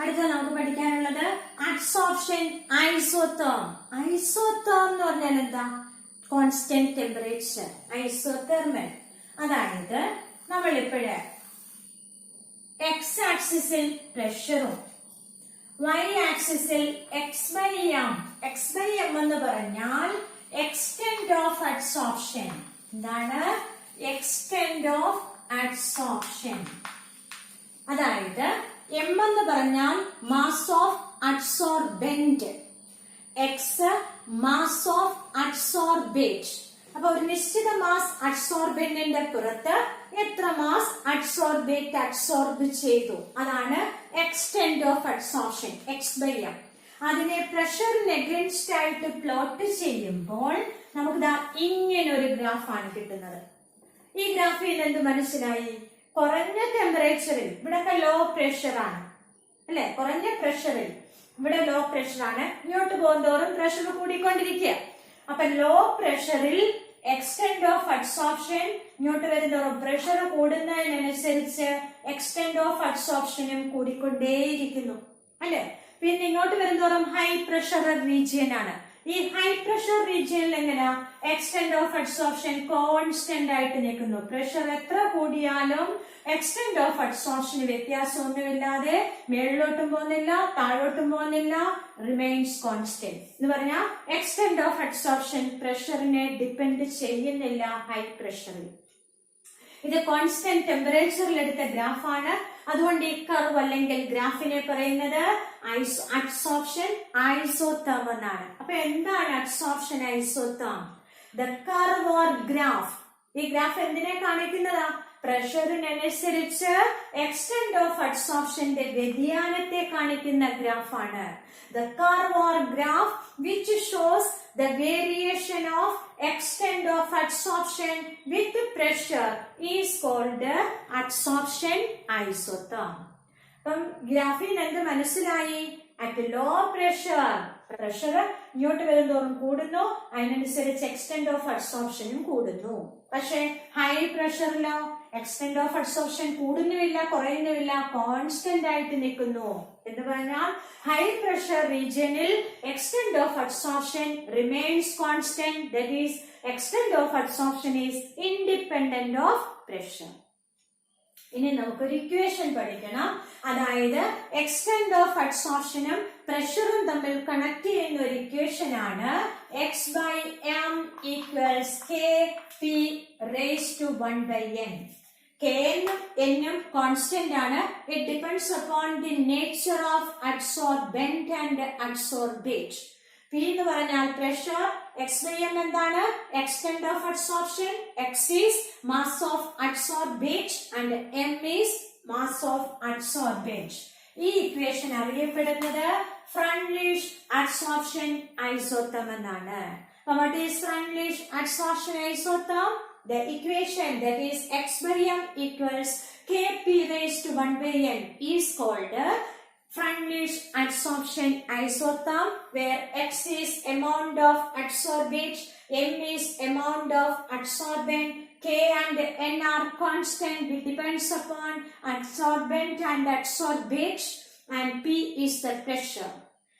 അടുത്ത നമുക്ക് പഠിക്കാനുള്ളത് അഡ്സോർപ്ഷൻ ഐസോതെർം. ഐസോതെർം എന്ന് പറഞ്ഞാൽ എന്താ? Constant temperature, isothermal. അതായത് നമ്മളിപ്പോഴ് എക്സ് ആക്സിസിൽ പ്രഷറും വൈ ആക്സിസിൽ എക്സ് ബൈ എം എന്ന് പറഞ്ഞാൽ എക്സ്റ്റെന്റ് ഓഫ് അഡ്സോർപ്ഷൻ. എന്താണ് എക്സ്റ്റെന്റ് ഓഫ് അഡ്സോർപ്ഷൻ? അതായത് എം എന്ന് പറഞ്ഞാൽ mass of adsorbent, x mass of adsorbate. അപ്പൊ ഒരു നിശ്ചിത മാസ് അഡ്സോർബെന്റിന്റെ പുറത്ത് എത്ര മാസ് അഡ്സോർബേറ്റ് അഡ്സോർബ് ചെയ്തു, അതാണ് extent of adsorption, x by m. അതിനെ പ്രഷറിന് എഗൻസ്റ്റ് ആയിട്ട് പ്ലോട്ട് ചെയ്യുമ്പോൾ നമുക്ക് ഇങ്ങനെ ഒരു ഗ്രാഫാണ് കിട്ടുന്നത്. ഈ ഗ്രാഫിൽ എന്ത് മനസ്സിലായി? കുറഞ്ഞ ടെമ്പറേച്ചറിൽ ഇവിടെയൊക്കെ ലോ പ്രഷറാണ് അല്ലെ, കുറഞ്ഞ പ്രഷറിൽ ഇവിടെ ലോ പ്രഷറാണ്, ഇങ്ങോട്ട് പോകുന്തോറും പ്രഷർ കൂടിക്കൊണ്ടിരിക്കുക. അപ്പൊ ലോ പ്രഷറിൽ എക്സ്റ്റെന്റ് ഓഫ് അഡ്സോർപ്ഷൻ, ഇങ്ങോട്ട് വരുന്തോറും പ്രഷർ കൂടുന്നതിനനുസരിച്ച് എക്സ്റ്റെന്റ് ഓഫ് അഡ്സോർപ്ഷനും കൂടിക്കൊണ്ടേയിരിക്കുന്നു അല്ലെ. പിന്നെ ഇങ്ങോട്ട് വരുന്തോറും ഹൈ പ്രഷർ റീജിയൻ ആണ്. ഈ ഹൈ പ്രഷർ റീജിയനിൽ എങ്ങനെയാ? എക്സ്റ്റെന്റ് ഓഫ് അഡ്സോർപ്ഷൻ കോൺസ്റ്റന്റ് ആയിട്ട് നിൽക്കുന്നു. പ്രഷർ എത്ര കൂടിയാലും എക്സ്റ്റെന്റ് ഓഫ് അഡ്സോർപ്ഷന് വ്യത്യാസമൊന്നുമില്ലാതെ മേളിലോട്ടും പോകുന്നില്ല താഴോട്ടും പോകുന്നില്ല, റിമെയിൻസ് കോൺസ്റ്റന്റ് എന്ന് പറഞ്ഞാൽ എക്സ്റ്റെന്റ് ഓഫ് അഡ്സോർപ്ഷൻ പ്രഷറിനെ ഡിപ്പെൻഡ് ചെയ്യുന്നില്ല ഹൈ പ്രഷറിൽ. ഇത് കോൺസ്റ്റന്റ് ടെമ്പറേച്ചറിൽ എടുത്ത ഗ്രാഫാണ്. അതുകൊണ്ട് ഈ കർവ് അല്ലെങ്കിൽ ഗ്രാഫിനെ പറയുന്നത് അഡ്സോർപ്ഷൻ ഐസോതെർം എന്നാണ്. അപ്പൊ എന്താണ് adsorption isotherm? The curve or graph. ഈ ഗ്രാഫ് എന്തിനെ കാണിക്കുന്നതാ? പ്രഷറിനനുസരിച്ച് എക്സ്റ്റെന്റ് ഓഫ് അഡ്സോർപ്ഷന്റെ വ്യതിയാനത്തെ കാണിക്കുന്ന ഗ്രാഫാണ്. The curve or graph which shows the variation of extent of absorption with pressure is called adsorption isotherm. അപ്പം ഗ്രാഫിൽ എന്ത് മനസ്സിലായി? അറ്റ് ലോ പ്രഷർ ഇങ്ങോട്ട് വരുന്തോറും കൂടുന്നു, അതിനനുസരിച്ച് എക്സ്റ്റെന്റ് ഓഫ് അഡ്സോർപ്ഷനും കൂടുന്നു. പക്ഷെ ഹൈ പ്രഷറിലോ എക്സ്റ്റെന്റ് ഓഫ് അഡ്സോർപ്ഷൻ കൂടുന്നുമില്ല കുറയുന്നുമില്ല, കോൺസ്റ്റന്റ് ആയിട്ട് നിൽക്കുന്നു. എന്ന് പറഞ്ഞാൽ ഹൈ പ്രഷർ റീജിയനിൽ extent of adsorption remains constant, that is extent of adsorption is independent of pressure. ഇനി നമുക്കൊരു ഇക്വേഷൻ പഠിക്കണം. അതായത് എക്സ്റ്റെന്റ് ഓഫ് അഡ്സോർപ്ഷനും പ്രഷറും തമ്മിൽ കണക്ട് ചെയ്യുന്ന ഒരു ഇക്വേഷൻ ആണ് x by m equals k p raise to 1/n. K എന്നും കോൺസ്റ്റന്റ് ആണ്. It depends upon the nature of adsorbent and adsorbate. P എന്ന് പറഞ്ഞാൽ പ്രഷർ, x by m എന്താണ്? extent of adsorption. X is mass of adsorbate and m is mass of adsorbent. ഈ ഇക്വേഷൻ അറിയപ്പെടുന്നത് Freundlich adsorption isotherm എന്നാണ്. What is Freundlich adsorption isotherm? The equation that is x by m equals kp raised to 1 by n is called Freundlich adsorption isotherm, where x is amount of adsorbate, m is amount of adsorbent, k and n are constant which depends upon adsorbent and adsorbate, and p is the pressure.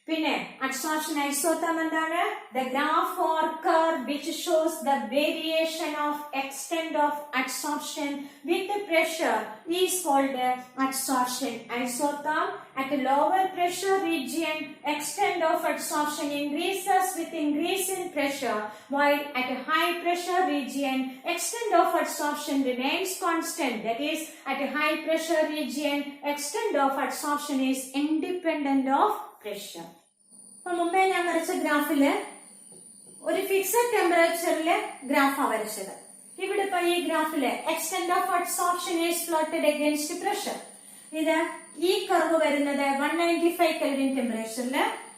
പിന്നെ adsorption isotherm എന്താണ്? The graph or curve which shows the variation of extent of adsorption with the pressure is called adsorption isotherm. At a lower pressure region, extent of adsorption increases with increase in pressure, while at a high pressure region, extent of adsorption remains constant. That is, at a high pressure region, extent of adsorption is independent of pressure. മുമ്പേ ഞാൻ വരച്ച ഗ്രാഫില് ഒരു ഫിക്സഡ് ടെമ്പറേച്ചറിലെ ഗ്രാഫാ വരച്ചത്. ഇവിടെ ഇപ്പൊ ഈ ഗ്രാഫില് extent of adsorption is plotted against pressure. ഇത് ഈ കർവ് വരുന്നത് 195 കെൽവിൻ ടെമ്പറേച്ചറിൽ,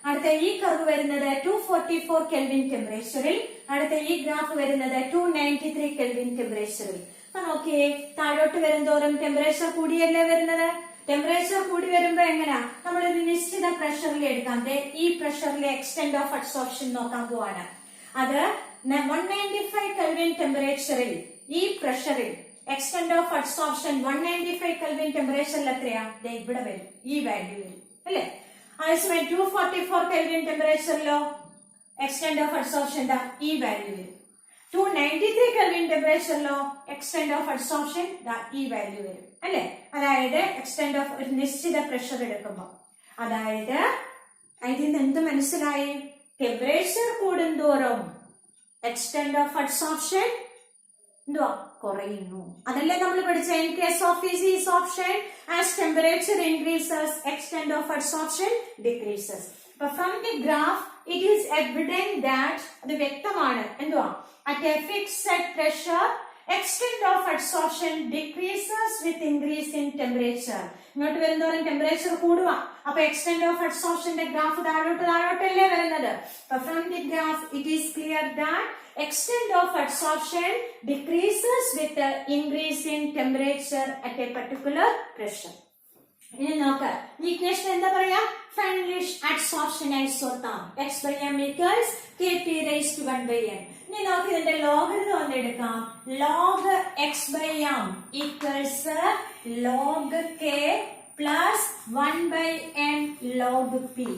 അടുത്ത ഈ കർവ് വരുന്നത് 244 കെൽവിൻ ടെമ്പറേച്ചറിൽ, അടുത്ത ഈ ഗ്രാഫ് വരുന്നത് 293 കെൽവിൻ ടെമ്പറേച്ചറിൽ. അപ്പൊ നോക്കിയേ, താഴോട്ട് വരുന്തോറും ടെമ്പറേച്ചർ കൂടിയല്ലേ വരുന്നത്. ടെമ്പറേച്ചർ കൂടി വരുമ്പോ എങ്ങനെയാ, നമ്മളൊരു നിശ്ചിത പ്രഷറിൽ എടുക്കാം. ഈ പ്രഷറിലെ എക്സ്റ്റെന്റ് ഓഫ് അഡ്സോർപ്ഷൻ നോക്കാൻ പോവാണ്. അത് 195 കെൽവിൻ ടെമ്പറേച്ചറിൽ ഈ പ്രഷറിൽ എക്സ്റ്റെന്റ് ഓഫ് അഡ്സോർപ്ഷൻ 195 കെൽവിൻ ടെമ്പറേച്ചറിൽ എത്രയാ? ഇവിടെ വരും, ഈ വാല്യൂ വരും അല്ലെ. അതേസമയം 244 കെൽവിൻ ടെമ്പറേച്ചറിലോ എക്സ്റ്റെന്റ് ഓഫ് അഡ്സോർപ്ഷൻ ഈ വാല്യൂ വരും. 293 കെൽവിൻ ടെമ്പറേച്ചറിലോ എക്സ്റ്റെന്റ് ഓഫ് അഡ്സോർപ്ഷൻ ഈ വാല്യൂ വരും അല്ലെ. അതായത് എക്സ്റ്റെന്റ് ഓഫ് ഒരു നിശ്ചിത പ്രഷർ എടുക്കുമ്പോ, അതായത് ഇതിൽ നിന്ന് എന്ത് മനസ്സിലായി? ടെമ്പറേച്ചർ കൂടുന്തോറും എക്സ്റ്റെന്റ് ഓഫ് അഡ്സോർപ്ഷൻ എന്തുവാ? കുറയുന്നു. അതല്ലേ നമ്മൾ പഠിച്ച in case of physisorption as temperature increases extent of adsorption decreases. അപ്പൊ from the graph it is evident that, അത് വ്യക്തമാണ് എന്തുവാ, at a fixed pressure extent of adsorption decreases with increase in temperature. ഇങ്ങോട്ട് വരുന്നതോറും ടെമ്പറേച്ചർ കൂടുക, അപ്പൊ എക്സ്റ്റെന്റ് ഓഫ് അഡ്സോർപ്ഷന്റെ ഗ്രാഫ് താഴോട്ടല്ലേ വരുന്നത്. From the graph it is clear that extent of adsorption decreases with increase in temperature at a particular pressure. ഇനി നോക്ക്, ഇക്വേഷൻ എന്താ പറയാ? Freundlich adsorption isotherm x by m equals kp raised to 1 by n. ഇനി നോക്ക്, ഇതിന്റെ ലോഗരിതം ഒന്ന് എടുക്കാം. log x by m equals log k plus 1 by n log p.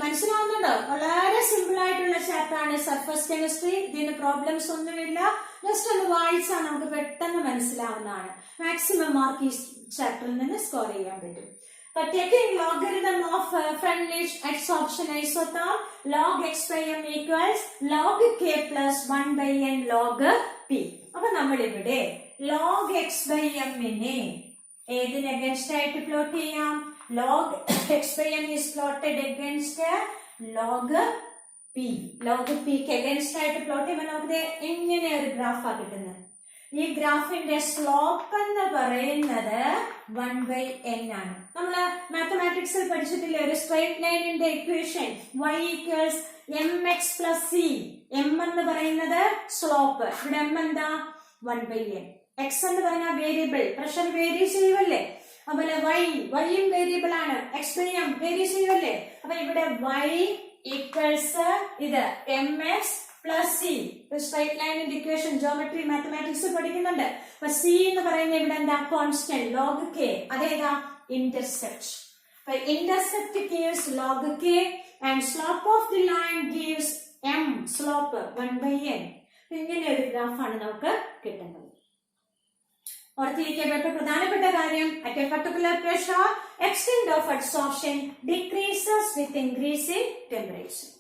മനസ്സിലാവുന്നുണ്ടോ? വളരെ സിമ്പിൾ ആയിട്ടുള്ള ചാപ്റ്റർ ആണ് സർഫസ് കെമിസ്ട്രി. ഇതിന് പ്രോബ്ലംസ് ഒന്നുമില്ല, ജസ്റ്റ് ഒന്ന് വായിച്ചാൽ നമുക്ക് പെട്ടെന്ന് മനസ്സിലാവുന്നതാണ്. മാക്സിമം മാർക്ക് ഈ ചാപ്റ്ററിൽ നിന്ന് സ്കോർ ചെയ്യാൻ പറ്റും. Taking logarithm of Freundlich adsorption isotherm, log x by m equals log k plus 1 by n log p. അപ്പൊ നമ്മൾ ഇവിടെ log x by m നെ ഏതിന് അഗൈൻസ്റ്റ് ആയിട്ട് പ്ലോട്ട് ചെയ്യാം? log x by m is plotted against log p. log p ക്ക് അഗൈൻസ്റ്റ് ആയിട്ട് പ്ലോട്ട് ചെയ്യുമ്പോൾ നമുക്ക് എങ്ങനെ ഒരു ഗ്രാഫാ കിട്ടുന്നത്? ഈ ഗ്രാഫിന്റെ സ്ലോപ്പ് എന്ന് പറയുന്നത് 1 by n ആണ്. നമ്മള് മാത്തമാറ്റിക്സിൽ പഠിച്ചിട്ടില്ലേ ഒരു സ്ട്രെയിറ്റ് ലൈനിന്റെ equation y equals mx plus c. m എന്ന് പറയുന്നത് സ്ലോപ്പ്, ഇവിടെ m എന്താ? 1 by n. x എന്ന് പറഞ്ഞ വേരിയബിൾ, പ്രഷർ വേരി ചെയ്യുമല്ലേ. അതുപോലെ y യും വേരിയബിൾ ആണ്, x by m വേരി ചെയ്യുമല്ലേ. അപ്പൊ ഇവിടെ y equals ഇത് mx plus c. സ്ട്രെയിറ്റ് ലൈനിന്റെ ഇക്വേഷൻ ജോമെട്രി മാത്തമാറ്റിക്സ് പഠിക്കുന്നുണ്ട്. അപ്പൊ c എന്ന് പറയുന്നത് ഇവിടെ എന്താ? Constant log k. അതേതാ? ഇന്റർസെപ്റ്റ്. അപ്പൊ intercept gives log k and slope of the line gives m, slope 1 by n. ഇങ്ങനെ ഒരു ഗ്രാഫാണ് നമുക്ക് കിട്ടുന്നത്. ഓർത്തിരിക്കേണ്ട പ്രധാനപ്പെട്ട കാര്യം, at a particular pressure extent of adsorption decreases with increase in temperature.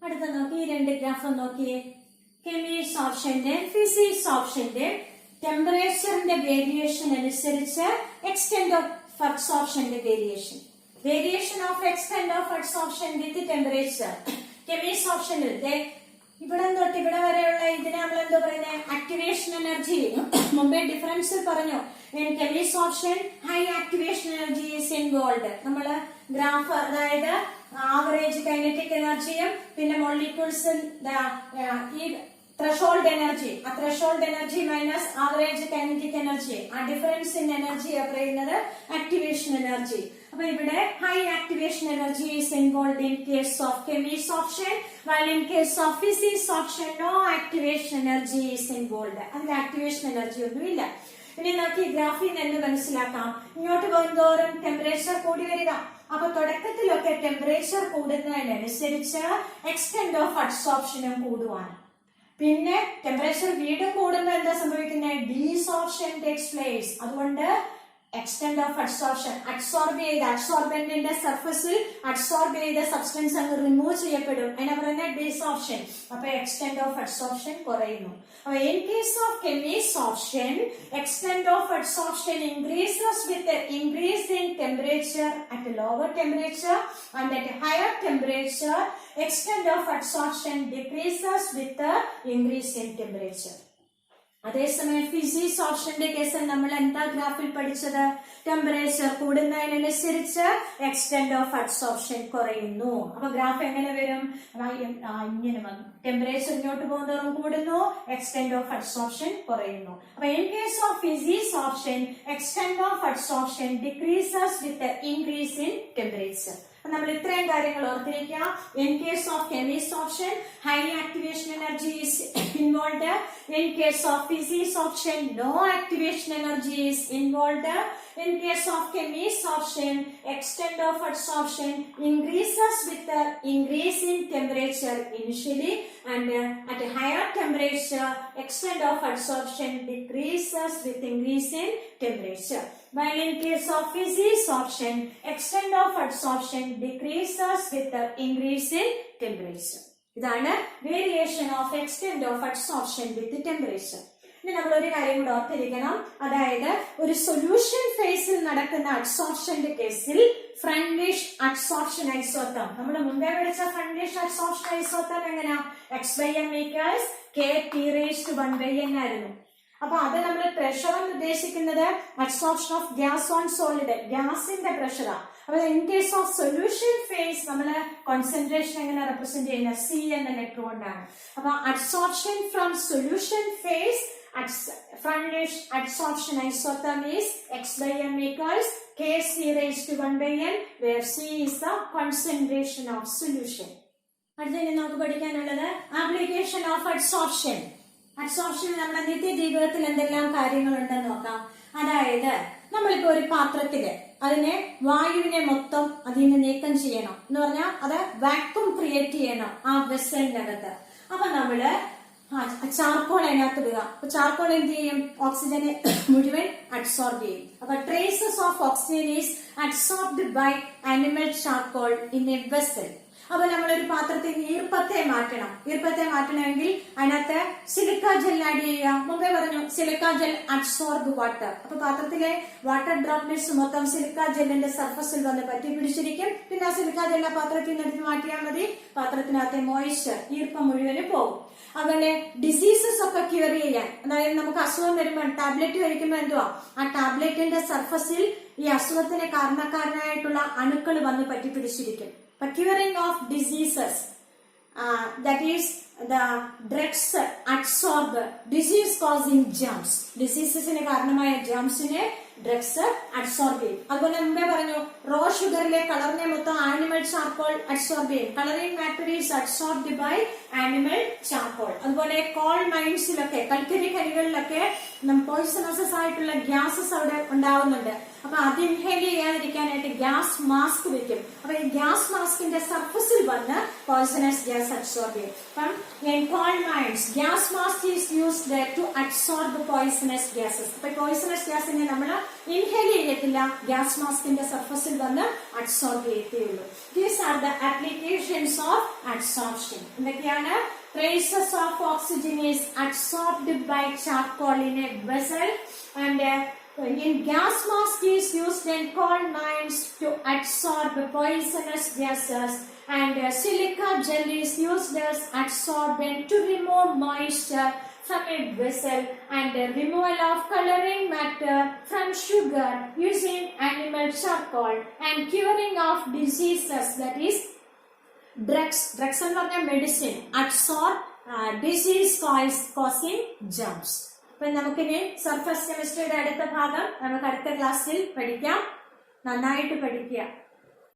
അടുത്ത നോക്കി, ഈ രണ്ട് ഗ്രാഫ് നോക്കിയേ. കെമീസ് ഓപ്ഷന്റെ ഫിസിക്സ് ഓപ്ഷന്റെ ടെമ്പറേച്ചറിന്റെ വേരിയേഷൻ അനുസരിച്ച് എക്സ്റ്റെന്റ് ഓഫ് അഡ്സോർപ്ഷന്റെ variation. Variation of extent of adsorption with temperature. കെമിസോർപ്ഷനിൽ ഇവിടെ തൊട്ട് ഇവിടെ വരെയുള്ള ഇതിനെ നമ്മൾ എന്താ പറയുന്നത്, ആക്ടിവേഷൻ എനർജി. മുമ്പേ ഡിഫറൻസ് പറഞ്ഞു. Chemisorption high activation energy is involve. നമ്മള് ഗ്രാഫ്, അതായത് ആവറേജ് കൈനറ്റിക് എനർജിയും പിന്നെ മോളിക്യൂൾസ് ഈ ത്രഷോൾഡ് എനർജി, ആ threshold energy minus average kinetic energy, ആ ഡിഫറൻസ് ഇൻ എനർജി പറയുന്നത് ആക്ടിവേഷൻ എനർജി. അപ്പൊ ഇവിടെ high activation energy is involve in case of chemisorption, while in case of physisorption no activation energy is involved. അതിൽ ആക്ടിവേഷൻ എനർജി ഒന്നുമില്ല. ഇനി നമുക്ക് ഈ ഗ്രാഫിൽ നിന്ന് മനസ്സിലാക്കാം, ഇങ്ങോട്ട് പോകുന്തോറും ടെമ്പറേച്ചർ കൂടി വരിക. അപ്പൊ തുടക്കത്തിലൊക്കെ ടെമ്പറേച്ചർ കൂടുന്നതിനനുസരിച്ച് എക്സ്റ്റെന്റ് ഓഫ് അഡ്സോർപ്ഷനും കൂടുവാണ്. പിന്നെ ടെമ്പറേച്ചർ വീണ്ടും കൂടുമ്പോൾ എന്താ സംഭവിക്കുന്നത്, ഡീസോർപ്ഷൻ ടേക്സ് പ്ലേസ്. അതുകൊണ്ട് എക്സ്റ്റെന്റ് ഓഫ് അഡ്സോർപ്ഷൻ, അഡ്സോർബ് ചെയ്ത് അഡ്സോർബന്റിന്റെ സർഫസിൽ അഡ്സോർബ് ചെയ്ത സബ്സ്റ്റൻസ് അങ്ങ് റിമൂവ് ചെയ്യപ്പെടും. അതിനെ പറയുന്നത് ഡീസോർപ്ഷൻ. അപ്പൊ എക്സ്റ്റെന്റ് ഓഫ് അഡ്സോർപ്ഷൻ കുറയുന്നു. അപ്പൊ in case of chemisorption extent of adsorption increases with increase in temperature. At lower temperature and at higher temperature extent of adsorption decreases with increase in temperature. അതേസമയം ഫിസിസോർപ്ഷന്റെ കേസിൽ നമ്മൾ എന്താ ഗ്രാഫിൽ പഠിച്ചത്, ടെമ്പറേച്ചർ കൂടുന്നതിനനുസരിച്ച് എക്സ്റ്റെന്റ് ഓഫ് അഡ്സോർപ്ഷൻ കുറയുന്നു. അപ്പൊ ഗ്രാഫ് എങ്ങനെ വരും, ഇങ്ങനെ വന്നു. ടെമ്പറേച്ചർ ഇങ്ങോട്ട് പോകുന്നതോറും കൂടുന്നു, എക്സ്റ്റെന്റ് ഓഫ് അഡ്സോർപ്ഷൻ കുറയുന്നു. അപ്പൊ in case of physisorption extent of adsorption decreases with increase in temperature. നമ്മൾ ഇത്രയും കാര്യങ്ങൾ ഓർത്തിരിക്കുക. In case of chemisorption high activation energy is involve. In case of physisorption no activation energy is involve. In case of chemisorption, extent of adsorption increases with the increase in temperature initially, and at a higher temperature, extent of adsorption decreases with increase in temperature. While in case of physisorption, extent of adsorption decreases with the increase in temperature. ഇതാണ് variation of extent of adsorption with temperature. ഇനി നമ്മൾ ഒരു കാര്യം കൂടെ ഓർത്തിരിക്കണം, അതായത് ഒരു സൊല്യൂഷൻ ഫേസിൽ നടക്കുന്ന അഡ്സോർപ്ഷന്റെ കേസിൽ ഫ്രണ്ട്ലിഷ് അഡ്സോർപ്ഷൻ ഐസോതേം, നമ്മൾ മുമ്പേ പഠിച്ച ഫ്രണ്ട്ലിഷ് അഡ്സോർപ്ഷൻ ഐസോതേം എങ്ങനെയാ, x/m equals k(T)(1n) ആയിരുന്നു. അപ്പൊ അത് നമ്മൾ പ്രഷർ എന്ന് ഉദ്ദേശിക്കുന്നത് adsorption of gas on solid, ഗ്യാസിന്റെ പ്രഷറാ. അപ്പൊ in case of solution phase നമ്മള് കോൺസെൻട്രേഷൻ എങ്ങനെ റെപ്രസെന്റ് ചെയ്യുന്നത്, C എന്ന ലെറ്റർ കൊണ്ടാണ്. അപ്പൊ adsorption from solution phase Front-ish adsorption isotherm is x/m equals k(C)(1n), where C is the concentration of solution. അടുത്തത് നമുക്ക് പഠിക്കാനുള്ളത് ആപ്ലിക്കേഷൻ ഓഫ് അഡ്സോർപ്ഷൻ. അഡ്സോർപ്ഷൻ നമ്മുടെ നിത്യജീവിതത്തിൽ എന്തെല്ലാം കാര്യങ്ങളുണ്ടെന്ന് നോക്കാം. അതായത് നമ്മളിപ്പോ ഒരു പാത്രത്തില് അതിനെ വായുവിനെ മൊത്തം അതിന് നീക്കം ചെയ്യണം എന്ന് പറഞ്ഞാൽ അത് വാക്യൂം ക്രിയേറ്റ് ചെയ്യണം ആ വെസലിനകത്ത്. അപ്പൊ നമ്മള് ചാർക്കോൾ അതിനകത്ത് ഇടുക. അപ്പൊ ചാർക്കോൾ എന്ത് ചെയ്യും, ഓക്സിജനെ മുഴുവൻ അഡ്സോർബ് ചെയ്യും. അപ്പൊ traces of oxygen is adsorbed by animal charcoal in a vessel. അപ്പൊ നമ്മളൊരു പാത്രത്തിൽ ഈർപ്പത്തെ മാറ്റണം. ഈർപ്പത്തെ മാറ്റണമെങ്കിൽ അതിനകത്ത് സിലിക്ക ജെൽ ആഡ് ചെയ്യുക. മുമ്പേ പറഞ്ഞു സിലിക്ക ജെൽ അഡ്സോർബ് വാട്ടർ. അപ്പൊ പാത്രത്തിലെ വാട്ടർ ഡ്രോപ്ലെറ്റ്സ് മൊത്തം സിലിക്ക ജെല്ലിന്റെ സർഫസിൽ വന്ന് പറ്റി പിടിച്ചിരിക്കും. പിന്നെ ആ സിലിക്ക ജെൽ ആ പാത്രത്തിൽ നിന്ന് എടുത്ത് മാറ്റിയാൽ മതി. പാത്രത്തിനകത്തെ മോയ്സ്ചർ, ഈർപ്പം മുഴുവന് പോകും. അങ്ങനെ ഡിസീസസ് ഒക്കെ ക്യൂർ ചെയ്യാൻ, അതായത് നമുക്ക് അസുഖം വരുമ്പോൾ ടാബ്ലറ്റ് കഴിക്കുമ്പോൾ എന്തുവാ, ആ ടാബ്ലറ്റിന്റെ സർഫസിൽ ഈ അസുഖത്തിന് കാരണക്കാരനായിട്ടുള്ള അണുക്കൾ വന്ന് പറ്റി പിടിച്ചിരിക്കും. Curing of diseases, that is the drugs adsorb disease causing germs. Diseasesine കാരണമായ germsine drugs adsorb ചെയ്യും. അതുപോലെ മുമ്പേ പറഞ്ഞു റോ ഷുഗറിലെ കളറിനെ മൊത്തം ആനിമൽ ചാർക്കോൾ അഡ്സോർബ് ചെയ്യും. Colouring matter is adsorbed by animal charcoal. അതുപോലെ കോൾ മൈൻസിലൊക്കെ കൽക്കരി ഖനികളിലൊക്കെ പോയിസണസസ് ആയിട്ടുള്ള ഗ്യാസസ് അവിടെ ഉണ്ടാവുന്നുണ്ട്. അപ്പൊ അത് ഇൻഹേൽ ചെയ്യാതിരിക്കാനായിട്ട് ഗ്യാസ് മാസ്ക് വെക്കും. അപ്പൊ ഈ ഗ്യാസ് മാസ്കിന്റെ സർഫസിൽ വന്ന് പോയിസണസ് ഗ്യാസ് അഡ്സോർബ് ചെയ്യും. അപ്പം in coal mines gas mask is used to absorb poisonous gases. അപ്പൊ poisonous gasനെ നമ്മൾ ഇൻഹേൽ ചെയ്യത്തില്ല, ഗ്യാസ് മാസ്കിന്റെ സർഫസിൽ വന്ന് adsorb ചെയ്യേയുള്ളൂ. These are the applications of adsorption. എന്തൊക്കെയാണ്, traces of oxygen is absorbed by charcoal in a vessel, and In gas mask is used in coal mines to adsorb poisonous gases, and silica gel is used as adsorbent to remove moisture from a vessel, and removal of coloring matter from sugar using animal charcoal, and curing of diseases, that is drugs എന്ന് പറഞ്ഞാൽ medicine, adsorb disease causing gems. അപ്പൊ നമുക്കിനി സർഫസ് കെമിസ്ട്രിയുടെ അടുത്ത ഭാഗം നമുക്ക് അടുത്ത ക്ലാസ്സിൽ പഠിക്കാം. നന്നായിട്ട് പഠിക്കുക.